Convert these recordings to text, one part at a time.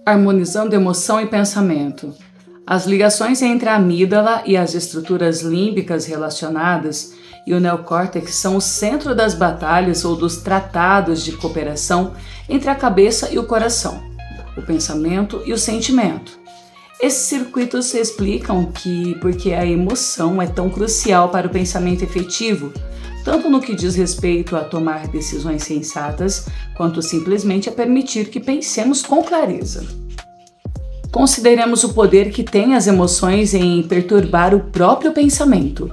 Harmonizando emoção e pensamento. As ligações entre a amígdala e as estruturas límbicas relacionadas e o neocórtex são o centro das batalhas ou dos tratados de cooperação entre a cabeça e o coração, o pensamento e o sentimento. Esses circuitos explicam porque a emoção é tão crucial para o pensamento efetivo, tanto no que diz respeito a tomar decisões sensatas, quanto simplesmente a permitir que pensemos com clareza. Consideremos o poder que têm as emoções em perturbar o próprio pensamento.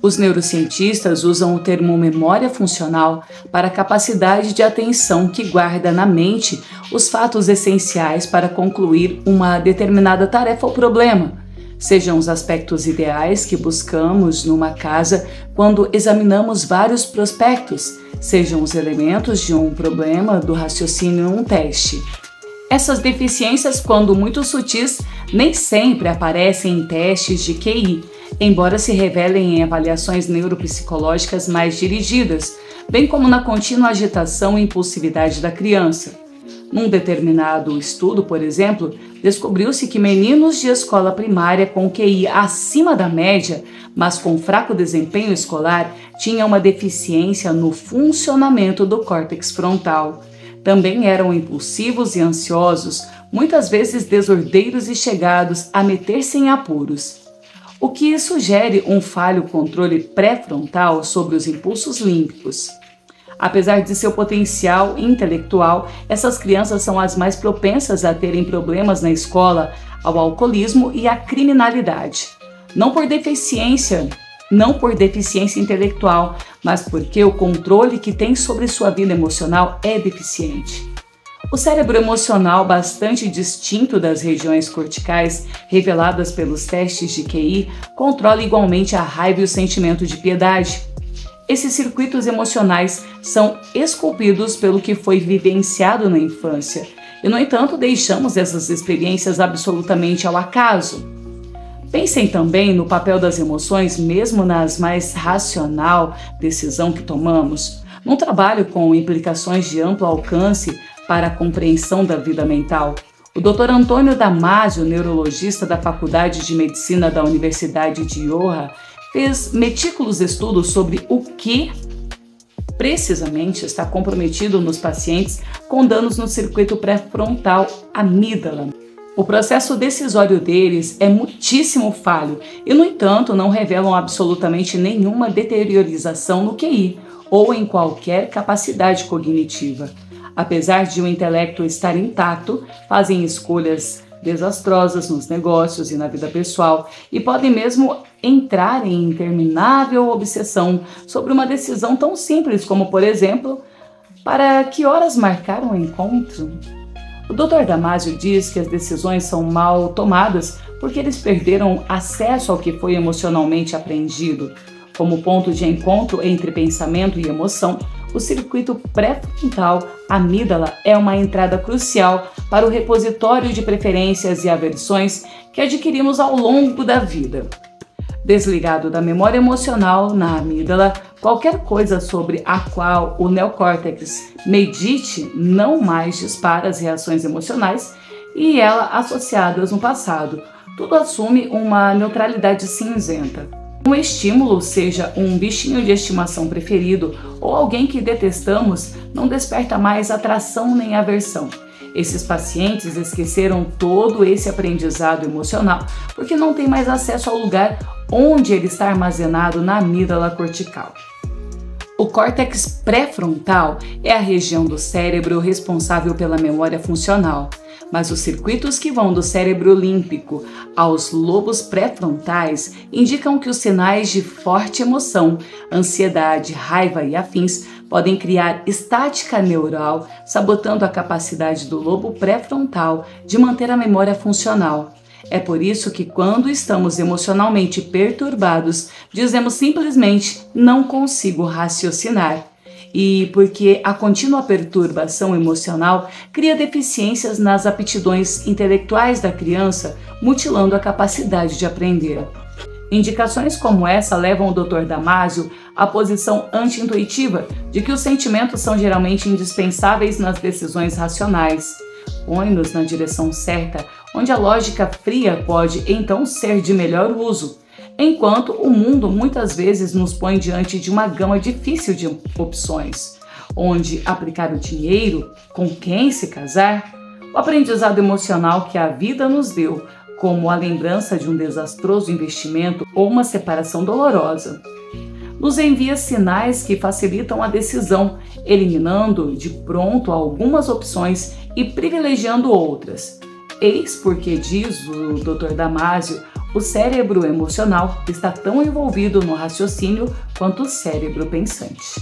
Os neurocientistas usam o termo memória funcional para a capacidade de atenção que guarda na mente os fatos essenciais para concluir uma determinada tarefa ou problema, sejam os aspectos ideais que buscamos numa casa quando examinamos vários prospectos, sejam os elementos de um problema do raciocínio em um teste. Essas deficiências, quando muito sutis, nem sempre aparecem em testes de QI, embora se revelem em avaliações neuropsicológicas mais dirigidas, bem como na contínua agitação e impulsividade da criança. Num determinado estudo, por exemplo, descobriu-se que meninos de escola primária com QI acima da média, mas com fraco desempenho escolar, tinham uma deficiência no funcionamento do córtex frontal. Também eram impulsivos e ansiosos, muitas vezes desordeiros e chegados a meter-se em apuros. O que sugere um falho controle pré-frontal sobre os impulsos límbicos. Apesar de seu potencial intelectual, essas crianças são as mais propensas a terem problemas na escola, ao alcoolismo e à criminalidade. Não por deficiência intelectual, mas porque o controle que tem sobre sua vida emocional é deficiente. O cérebro emocional, bastante distinto das regiões corticais reveladas pelos testes de QI, controla igualmente a raiva e o sentimento de piedade. Esses circuitos emocionais são esculpidos pelo que foi vivenciado na infância, e no entanto deixamos essas experiências absolutamente ao acaso. Pensem também no papel das emoções, mesmo nas mais racional decisão que tomamos, num trabalho com implicações de amplo alcance para a compreensão da vida mental. O Dr. Antônio Damasio, neurologista da Faculdade de Medicina da Universidade de Iowa, fez metículos estudos sobre o que precisamente está comprometido nos pacientes com danos no circuito pré-frontal amígdala. O processo decisório deles é muitíssimo falho e, no entanto, não revelam absolutamente nenhuma deteriorização no QI ou em qualquer capacidade cognitiva. Apesar de o intelecto estar intacto, fazem escolhas desastrosas nos negócios e na vida pessoal e podem mesmo entrar em interminável obsessão sobre uma decisão tão simples como, por exemplo, para que horas marcar um encontro? O Dr. Damasio diz que as decisões são mal tomadas porque eles perderam acesso ao que foi emocionalmente aprendido. Como ponto de encontro entre pensamento e emoção, o circuito pré-frontal amígdala é uma entrada crucial para o repositório de preferências e aversões que adquirimos ao longo da vida. Desligado da memória emocional na amígdala, qualquer coisa sobre a qual o neocórtex medite não mais dispara as reações emocionais e elas associadas no passado. Tudo assume uma neutralidade cinzenta. Um estímulo, seja um bichinho de estimação preferido ou alguém que detestamos, não desperta mais atração nem aversão. Esses pacientes esqueceram todo esse aprendizado emocional porque não têm mais acesso ao lugar onde ele está armazenado na amígdala cortical. O córtex pré-frontal é a região do cérebro responsável pela memória funcional, mas os circuitos que vão do cérebro límbico aos lobos pré-frontais indicam que os sinais de forte emoção, ansiedade, raiva e afins podem criar estática neural, sabotando a capacidade do lobo pré-frontal de manter a memória funcional. É por isso que, quando estamos emocionalmente perturbados, dizemos simplesmente "não consigo raciocinar". E porque a contínua perturbação emocional cria deficiências nas aptidões intelectuais da criança, mutilando a capacidade de aprender. Indicações como essa levam o Dr. Damasio à posição anti-intuitiva de que os sentimentos são geralmente indispensáveis nas decisões racionais. põe-nos na direção certa, onde a lógica fria pode então ser de melhor uso, enquanto o mundo muitas vezes nos põe diante de uma gama difícil de opções, onde aplicar o dinheiro, com quem se casar, o aprendizado emocional que a vida nos deu, como a lembrança de um desastroso investimento ou uma separação dolorosa, nos envia sinais que facilitam a decisão, eliminando de pronto algumas opções e privilegiando outras. Eis porque, diz o Dr. Damasio, o cérebro emocional está tão envolvido no raciocínio quanto o cérebro pensante.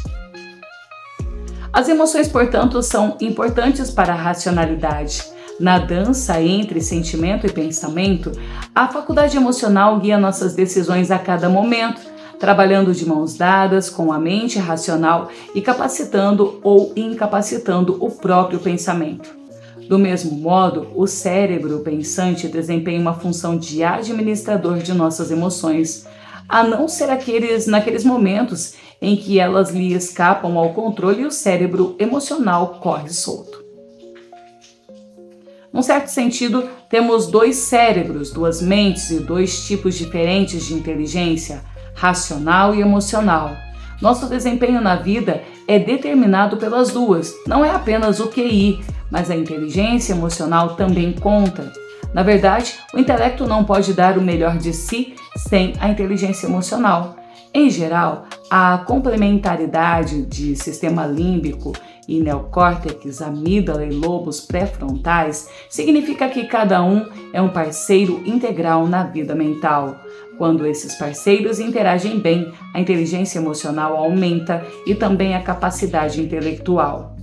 As emoções, portanto, são importantes para a racionalidade. Na dança entre sentimento e pensamento, a faculdade emocional guia nossas decisões a cada momento, trabalhando de mãos dadas com a mente racional e capacitando ou incapacitando o próprio pensamento. Do mesmo modo, o cérebro pensante desempenha uma função de administrador de nossas emoções, a não ser naqueles momentos em que elas lhe escapam ao controle e o cérebro emocional corre solto. Num certo sentido, temos dois cérebros, duas mentes e dois tipos diferentes de inteligência, racional e emocional. Nosso desempenho na vida é determinado pelas duas, não é apenas o QI, mas a inteligência emocional também conta. Na verdade, o intelecto não pode dar o melhor de si sem a inteligência emocional. Em geral, a complementaridade de sistema límbico e neocórtex, amígdala e lobos pré-frontais significa que cada um é um parceiro integral na vida mental. Quando esses parceiros interagem bem, a inteligência emocional aumenta e também a capacidade intelectual.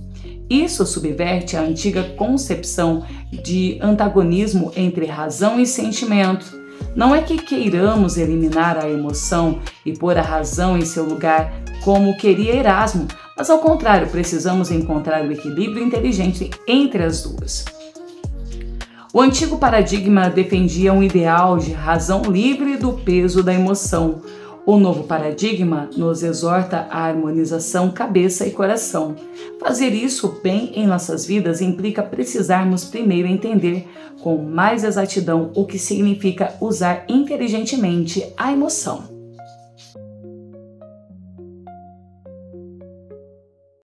Isso subverte a antiga concepção de antagonismo entre razão e sentimento. Não é que queiramos eliminar a emoção e pôr a razão em seu lugar, como queria Erasmo, mas ao contrário, precisamos encontrar o equilíbrio inteligente entre as duas. O antigo paradigma defendia um ideal de razão livre do peso da emoção. O novo paradigma nos exorta à harmonização cabeça e coração. Fazer isso bem em nossas vidas implica precisarmos primeiro entender com mais exatidão o que significa usar inteligentemente a emoção.